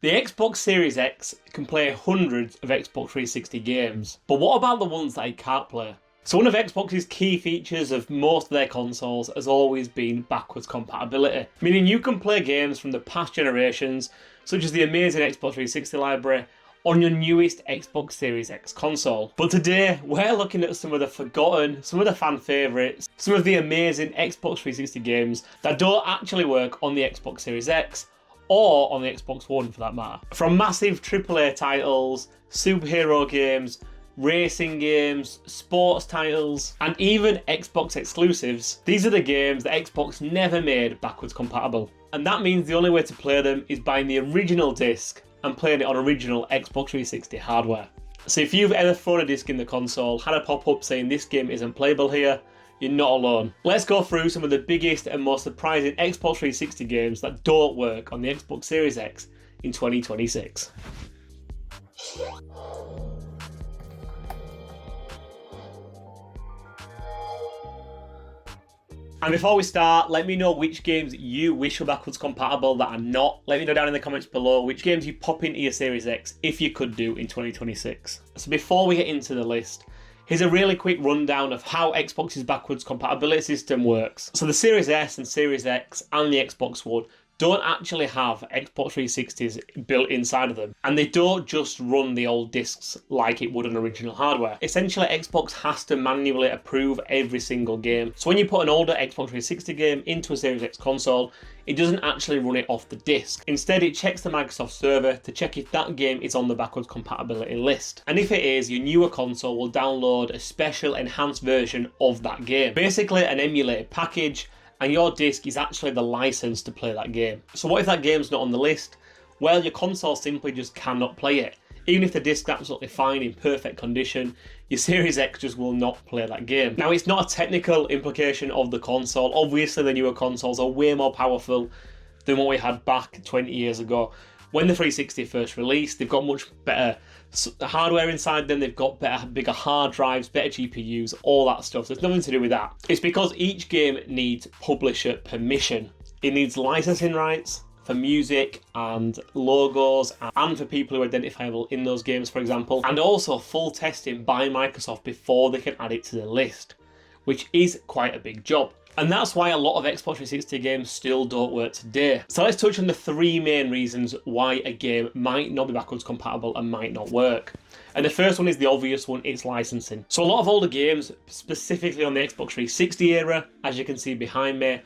The Xbox Series X can play hundreds of Xbox 360 games, but what about the ones that it can't play? So one of Xbox's key features of most of their consoles has always been backwards compatibility, meaning you can play games from the past generations, such as the amazing Xbox 360 library, on your newest Xbox Series X console. But today, we're looking at some of the forgotten, some of the fan favourites, some of the amazing Xbox 360 games that don't actually work on the Xbox Series X, or on the Xbox One for that matter. From massive AAA titles, superhero games, racing games, sports titles, and even Xbox exclusives, these are the games that Xbox never made backwards compatible. And that means the only way to play them is buying the original disc and playing it on original Xbox 360 hardware. So if you've ever thrown a disc in the console, had a pop-up saying this game isn't playable here, you're not alone. Let's go through some of the biggest and most surprising Xbox 360 games that don't work on the Xbox Series X in 2026. And before we start, let me know which games you wish were backwards compatible that are not. Let me know down in the comments below which games you pop into your Series X if you could do in 2026. So before we get into the list, here's a really quick rundown of how Xbox's backwards compatibility system works. So the Series S and Series X and the Xbox One don't actually have Xbox 360s built inside of them. And they don't just run the old discs like it would on original hardware. Essentially, Xbox has to manually approve every single game. So when you put an older Xbox 360 game into a Series X console, it doesn't actually run it off the disc. Instead, it checks the Microsoft server to check if that game is on the backwards compatibility list. And if it is, your newer console will download a special enhanced version of that game. Basically, an emulated package, and your disc is actually the license to play that game. So what if that game's not on the list? Well, your console simply just cannot play it. Even if the disc's absolutely fine, in perfect condition, your Series X just will not play that game. Now, it's not a technical implication of the console. Obviously, the newer consoles are way more powerful than what we had back 20 years ago. When the 360 first released, they've got much better hardware inside them, they've got bigger hard drives, better GPUs, all that stuff. So it's nothing to do with that. It's because each game needs publisher permission. It needs licensing rights for music and logos and for people who are identifiable in those games, for example, and also full testing by Microsoft before they can add it to the list, which is quite a big job. And that's why a lot of Xbox 360 games still don't work today. So let's touch on the three main reasons why a game might not be backwards compatible and might not work. And the first one is the obvious one, it's licensing. So a lot of older games, specifically on the Xbox 360 era, as you can see behind me,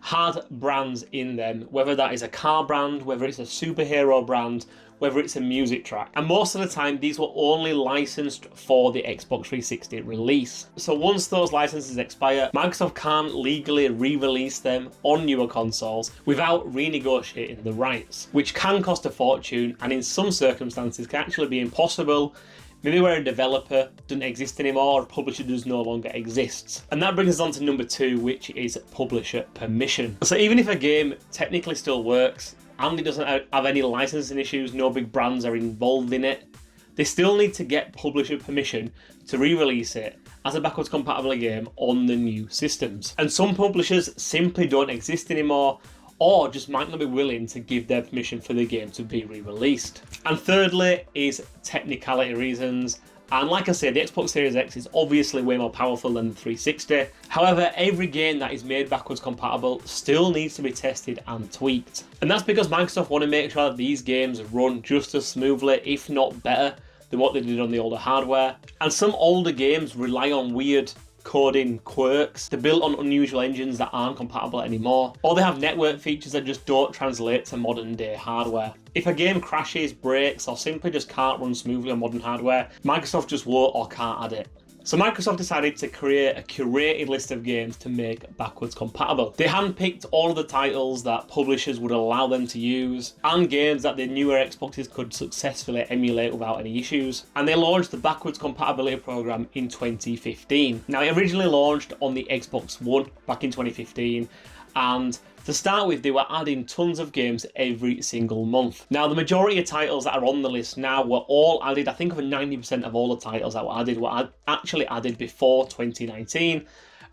had brands in them, whether that is a car brand, whether it's a superhero brand, whether it's a music track. And most of the time, these were only licensed for the Xbox 360 release. So once those licenses expire, Microsoft can't legally re-release them on newer consoles without renegotiating the rights, which can cost a fortune and in some circumstances can actually be impossible. Maybe where a developer doesn't exist anymore or a publisher does no longer exist. And that brings us on to number two, which is publisher permission. So even if a game technically still works and it doesn't have any licensing issues, no big brands are involved in it, they still need to get publisher permission to re-release it as a backwards compatible game on the new systems. And some publishers simply don't exist anymore, or just might not be willing to give their permission for the game to be re-released. And thirdly is technicality reasons. And like I said, the Xbox Series X is obviously way more powerful than the 360. However, every game that is made backwards compatible still needs to be tested and tweaked. And that's because Microsoft want to make sure that these games run just as smoothly, if not better, than what they did on the older hardware. And some older games rely on weird coding quirks. They're built on unusual engines that aren't compatible anymore, or they have network features that just don't translate to modern day hardware. If a game crashes, breaks, or simply just can't run smoothly on modern hardware, Microsoft just won't or can't add it. So Microsoft decided to create a curated list of games to make backwards compatible. They handpicked all of the titles that publishers would allow them to use and games that the newer Xboxes could successfully emulate without any issues. And they launched the backwards compatibility program in 2015. Now it originally launched on the Xbox One back in 2015, and to start with, they were adding tons of games every single month. Now, the majority of titles that are on the list now were all added. I think over 90% of all the titles that were actually added before 2019.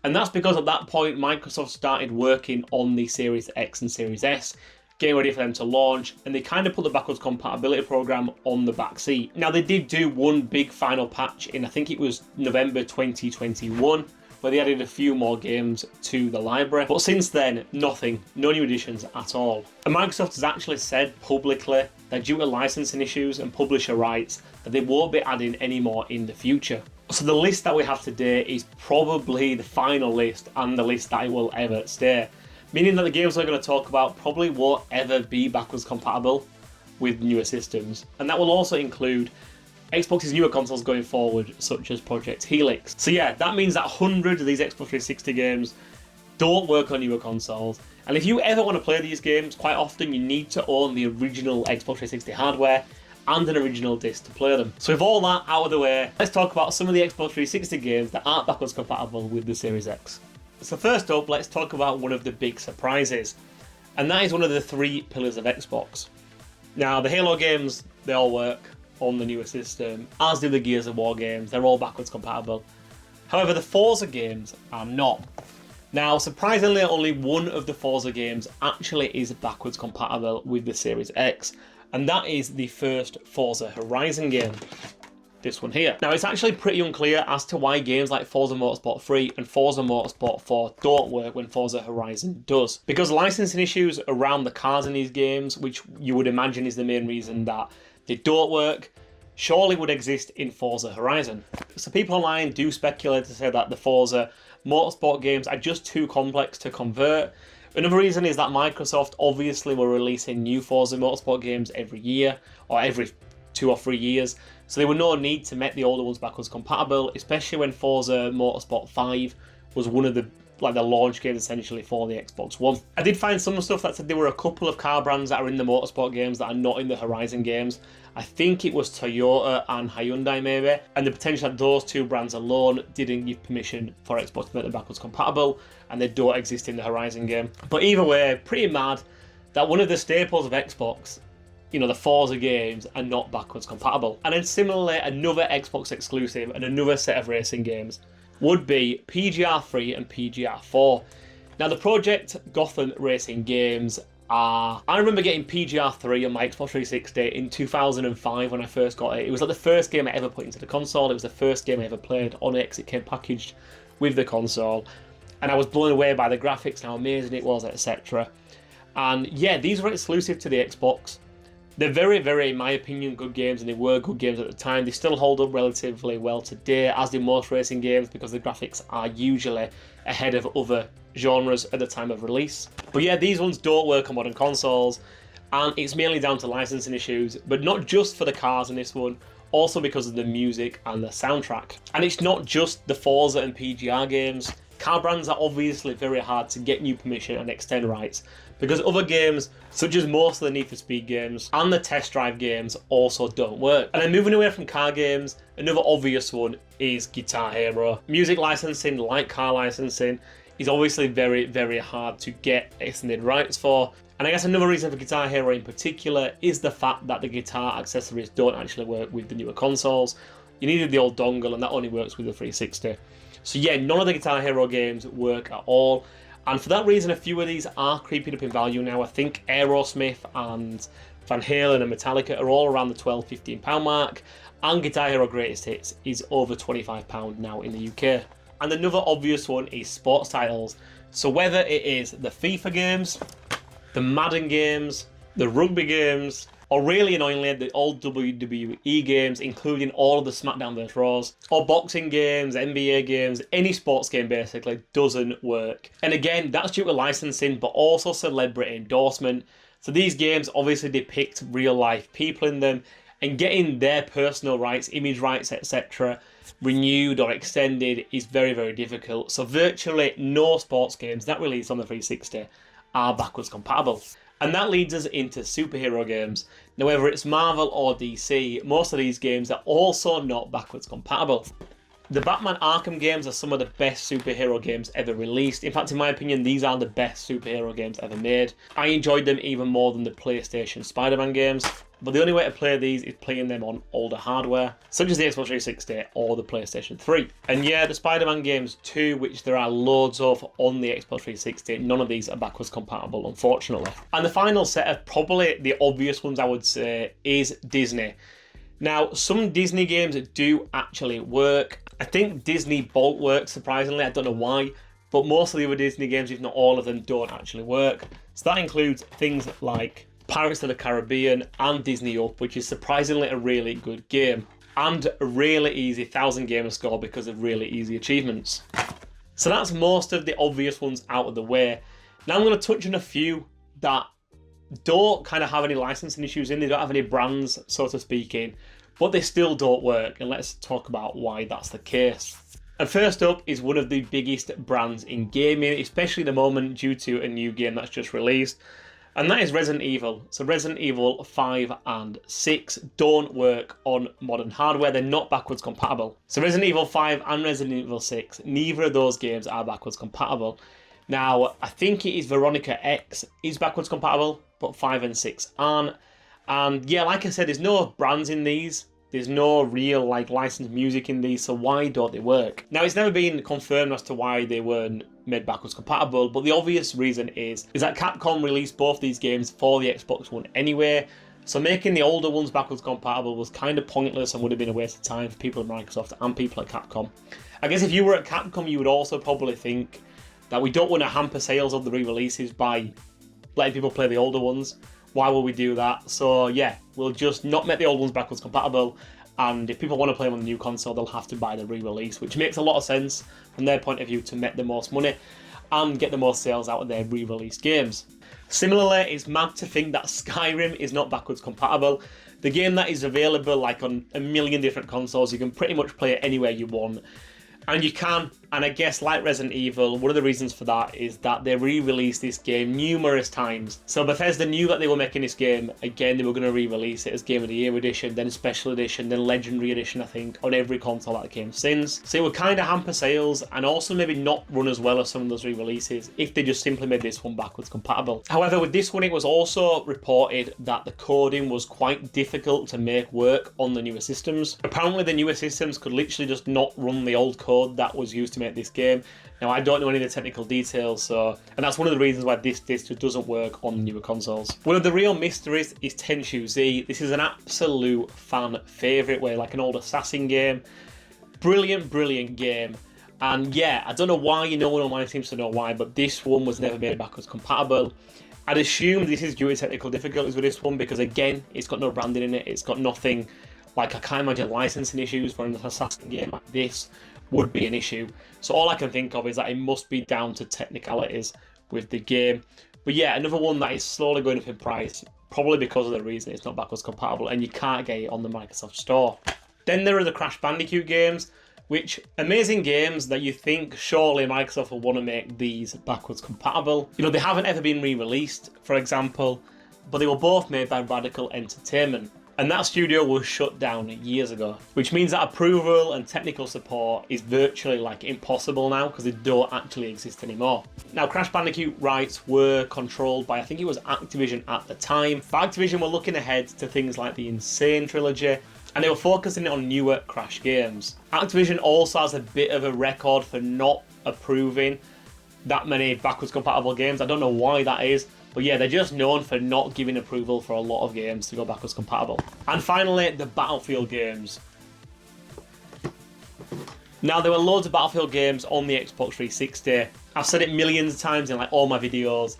And that's because at that point, Microsoft started working on the Series X and Series S, getting ready for them to launch, and they kind of put the backwards compatibility program on the back seat. Now, they did do one big final patch in, I think it was November 2021, where they added a few more games to the library. But since then, nothing, no new additions at all. And Microsoft has actually said publicly that due to licensing issues and publisher rights, that they won't be adding any more in the future. So the list that we have today is probably the final list and the list that it will ever stay. Meaning that the games we're going to talk about probably won't ever be backwards compatible with newer systems. And that will also include Xbox's newer consoles going forward, such as Project Helix. So yeah, that means that 100 of these Xbox 360 games don't work on newer consoles. And if you ever want to play these games, quite often you need to own the original Xbox 360 hardware and an original disc to play them. So with all that out of the way, let's talk about some of the Xbox 360 games that aren't backwards compatible with the Series X. So first up, let's talk about one of the big surprises, and that is one of the three pillars of Xbox. Now, the Halo games, they all work on the newer system, as do the Gears of War games, they're all backwards compatible. However, the Forza games are not. Now, surprisingly, only one of the Forza games actually is backwards compatible with the Series X, and that is the first Forza Horizon game. This one here. Now, it's actually pretty unclear as to why games like Forza Motorsport 3 and Forza Motorsport 4 don't work when Forza Horizon does. Because licensing issues around the cars in these games, which you would imagine is the main reason that they don't work, surely would exist in Forza Horizon. So people online do speculate to say that the Forza Motorsport games are just too complex to convert. Another reason is that Microsoft obviously were releasing new Forza Motorsport games every year, or every 2 or 3 years, so there were no need to make the older ones backwards compatible, especially when Forza Motorsport 5 was one of the launch games essentially for the Xbox One. I did find some stuff that said there were a couple of car brands that are in the Motorsport games that are not in the Horizon games. I think it was Toyota and Hyundai maybe, and the potential that those two brands alone didn't give permission for Xbox to make them backwards compatible, and they don't exist in the Horizon game. But either way, pretty mad that one of the staples of Xbox, the Forza games, are not backwards compatible. And then similarly, another Xbox exclusive and another set of racing games would be PGR 3 and PGR 4. Now, the Project Gotham racing games are... I remember getting PGR 3 on my Xbox 360 in 2005 when I first got it. It was like the first game I ever put into the console. It was the first game I ever played on it because it came packaged with the console. And I was blown away by the graphics and how amazing it was, etc. And yeah, these were exclusive to the Xbox. They're very, very, in my opinion, good games, and they were good games at the time. They still hold up relatively well today, as do most racing games, because the graphics are usually ahead of other genres at the time of release. But yeah, these ones don't work on modern consoles, and it's mainly down to licensing issues, but not just for the cars in this one, also because of the music and the soundtrack. And it's not just the Forza and PGR games. Car brands are obviously very hard to get new permission and extend rights, because other games, such as most of the Need for Speed games and the Test Drive games, also don't work. And then moving away from car games, another obvious one is Guitar Hero. Music licensing, like car licensing, is obviously very, very hard to get extended rights for. And I guess another reason for Guitar Hero in particular is the fact that the guitar accessories don't actually work with the newer consoles. You needed the old dongle, and that only works with the 360. So yeah, none of the Guitar Hero games work at all. And for that reason, a few of these are creeping up in value now. I think Aerosmith and Van Halen and Metallica are all around the £12-15 mark. And Guitar Hero Greatest Hits is over £25 now in the UK. And another obvious one is sports titles. So whether it is the FIFA games, the Madden games, the rugby games, or really annoyingly, the old WWE games, including all of the SmackDown vs. Raws, or boxing games, NBA games, any sports game basically doesn't work. And again, that's due to licensing, but also celebrity endorsement. So these games obviously depict real life people in them, and getting their personal rights, image rights, etc. renewed or extended is very, very difficult. So virtually no sports games that release on the 360 are backwards compatible. And that leads us into superhero games. Now, whether it's Marvel or DC, most of these games are also not backwards compatible. The Batman Arkham games are some of the best superhero games ever released. In fact, in my opinion, these are the best superhero games ever made. I enjoyed them even more than the PlayStation Spider-Man games. But the only way to play these is playing them on older hardware, such as the Xbox 360 or the PlayStation 3. And yeah, the Spider-Man games too, which there are loads of on the Xbox 360, none of these are backwards compatible, unfortunately. And the final set of probably the obvious ones, I would say, is Disney. Now, some Disney games do actually work. I think Disney Bolt works, surprisingly, I don't know why, but most of the other Disney games, if not all of them, don't actually work. So that includes things like Pirates of the Caribbean and Disney Up, which is surprisingly a really good game, and a really easy 1000 gamer score because of really easy achievements. So that's most of the obvious ones out of the way. Now I'm going to touch on a few that don't kind of have any licensing issues in, they don't have any brands, so to speak, in, but they still don't work, and let's talk about why that's the case. And first up is one of the biggest brands in gaming, especially at the moment due to a new game that's just released, and that is Resident Evil. So Resident Evil 5 and 6 don't work on modern hardware, they're not backwards compatible. So Resident Evil 5 and Resident Evil 6, neither of those games are backwards compatible. Now, I think it is Veronica X is backwards compatible, but 5 and 6 aren't. And yeah, like I said, there's no brands in these. There's no real licensed music in these, so why don't they work? Now, it's never been confirmed as to why they weren't made backwards compatible, but the obvious reason is that Capcom released both these games for the Xbox One anyway, so making the older ones backwards compatible was kind of pointless and would have been a waste of time for people at Microsoft and people at Capcom. I guess if you were at Capcom, you would also probably think that we don't want to hamper sales of the re-releases by letting people play the older ones. Why will we do that? So yeah, we'll just not make the old ones backwards compatible, and if people want to play them on the new console, they'll have to buy the re-release, which makes a lot of sense from their point of view to make the most money and get the most sales out of their re-released games. Similarly, it's mad to think that Skyrim is not backwards compatible. The game that is available like on a million different consoles, you can pretty much play it anywhere you want. And you can, and I guess like Resident Evil, one of the reasons for that is that they re-released this game numerous times. So Bethesda knew that they were making this game, again they were going to re-release it as Game of the Year Edition, then Special Edition, then Legendary Edition, I think, on every console that came since. So it would kind of hamper sales, and also maybe not run as well as some of those re-releases if they just simply made this one backwards compatible. However, with this one it was also reported that the coding was quite difficult to make work on the newer systems. Apparently the newer systems could literally just not run the old code that was used to make this game. Now, I don't know any of the technical details, and that's one of the reasons why this just doesn't work on newer consoles. One of the real mysteries is Tenchu Z. This is an absolute fan favourite, where like an old assassin game. Brilliant, brilliant game. And yeah, I don't know why, no one online seems to know why, but this one was never made backwards compatible. I'd assume this is due to technical difficulties with this one, because again, it's got no branding in it, it's got nothing, like I can't imagine licensing issues for an assassin game like this would be an issue. So all I can think of is that it must be down to technicalities with the game. But yeah, another one that is slowly going up in price, probably because of the reason it's not backwards compatible and you can't get it on the Microsoft Store. Then there are the Crash Bandicoot games, which amazing games that you think surely Microsoft will want to make these backwards compatible. They haven't ever been re-released, for example, but they were both made by Radical Entertainment. And that studio was shut down years ago, which means that approval and technical support is virtually like impossible now because they don't actually exist anymore. Now, Crash Bandicoot rights were controlled by, I think it was Activision at the time. But Activision were looking ahead to things like the Insane trilogy, and they were focusing on newer Crash games. Activision also has a bit of a record for not approving that many backwards compatible games. I don't know why that is. But yeah, they're just known for not giving approval for a lot of games to go backwards compatible. And finally, the Battlefield games. Now, there were loads of Battlefield games on the Xbox 360. I've said it millions of times in like all my videos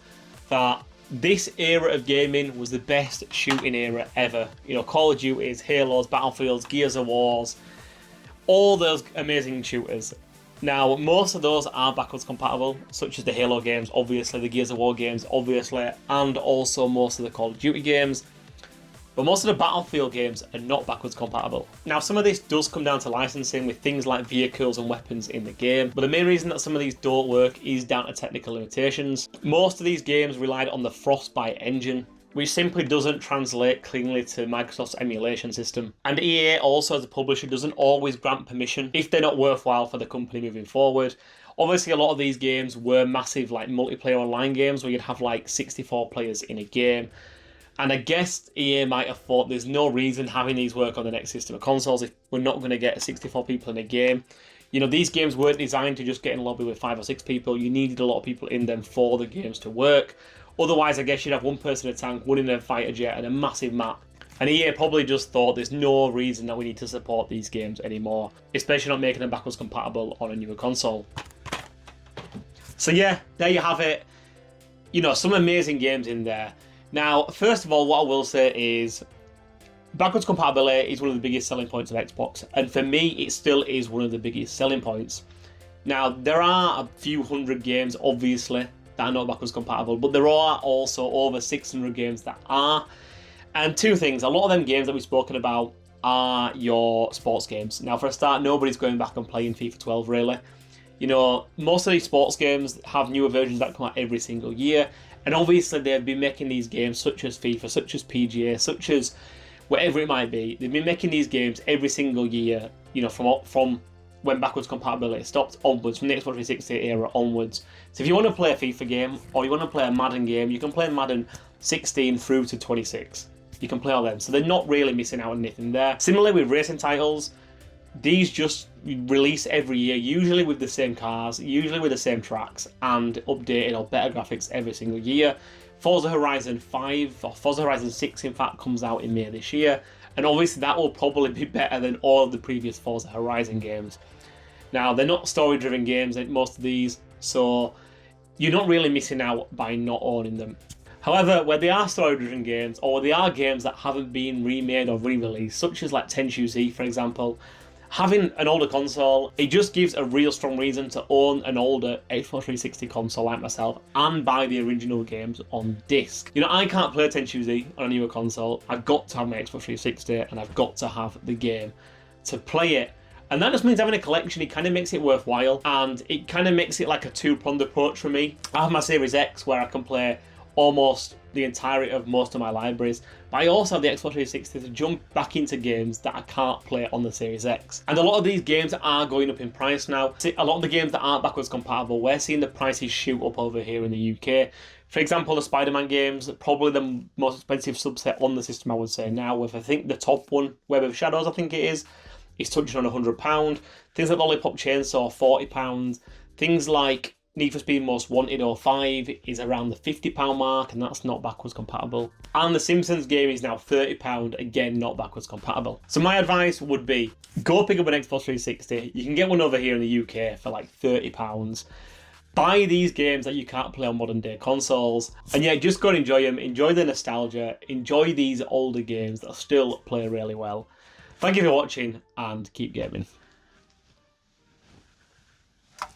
that this era of gaming was the best shooting era ever. Call of Duty's, Halo's, Battlefields, Gears of Wars, all those amazing shooters. Now, most of those are backwards compatible, such as the Halo games, obviously, the Gears of War games, obviously, and also most of the Call of Duty games. But most of the Battlefield games are not backwards compatible. Now, some of this does come down to licensing with things like vehicles and weapons in the game, but the main reason that some of these don't work is down to technical limitations. Most of these games relied on the Frostbite engine, which simply doesn't translate cleanly to Microsoft's emulation system. And EA also, as a publisher, doesn't always grant permission if they're not worthwhile for the company moving forward. Obviously, a lot of these games were massive, like multiplayer online games where you'd have like 64 players in a game. And I guess EA might have thought there's no reason having these work on the next system of consoles if we're not going to get 64 people in a game. You know, these games weren't designed to just get in a lobby with 5 or 6 people. You needed a lot of people in them for the games to work. Otherwise, I guess you'd have one person in a tank, one in a fighter jet, and a massive map. And EA probably just thought there's no reason that we need to support these games anymore, especially not making them backwards compatible on a newer console. So yeah, there you have it. You know, some amazing games in there. Now, first of all, what I will say is backwards compatibility is one of the biggest selling points of Xbox, and for me, it still is one of the biggest selling points. Now, there are a few hundred games, obviously, that are not backwards compatible, but there are also over 600 games that are. And two things, a lot of them games that we've spoken about are your sports games. Now, for a start, nobody's going back and playing FIFA 12, really. You know, most of these sports games have newer versions that come out every single year, and obviously they've been making these games such as FIFA, such as PGA, such as whatever it might be. They've been making these games every single year, you know, from when backwards compatibility stopped onwards, from the Xbox 360 era onwards. So if you want to play a FIFA game, or you want to play a Madden game, you can play Madden 16 through to 26. You can play all them. So they're not really missing out on anything there. Similarly with racing titles, these just release every year, usually with the same cars, usually with the same tracks, and updated or better graphics every single year. Forza Horizon 5, or Forza Horizon 6 in fact, comes out in May this year, and obviously that will probably be better than all of the previous Forza Horizon games. Now, they're not story-driven games, most of these, so you're not really missing out by not owning them. However, where they are story-driven games, or they are games that haven't been remade or re-released, such as like Tenchu Z, for example, having an older console, it just gives a real strong reason to own an older Xbox 360 console like myself and buy the original games on disc. You know, I can't play Tenchu Z on a newer console. I've got to have my Xbox 360 and I've got to have the game to play it. And that just means having a collection, it kind of makes it worthwhile, and it kind of makes it like a two-pronged approach for me. I have my Series X where I can play almost the entirety of most of my libraries, but I also have the Xbox 360 to jump back into games that I can't play on the Series X. And a lot of these games are going up in price now. A lot of the games that aren't backwards compatible, we're seeing the prices shoot up over here in the UK. For example, the Spider-Man games, probably the most expensive subset on the system, I would say now, with I think the top one, Web of Shadows, I think it is touching on £100. Things like Lollipop Chainsaw, £40. Things like Need for Speed Most Wanted 05 is around the £50 mark, and that's not backwards compatible. And the Simpsons game is now £30, again, not backwards compatible. So my advice would be, go pick up an Xbox 360. You can get one over here in the UK for like £30. Buy these games that you can't play on modern day consoles. And yeah, just go and enjoy them. Enjoy the nostalgia. Enjoy these older games that still play really well. Thank you for watching, and keep gaming.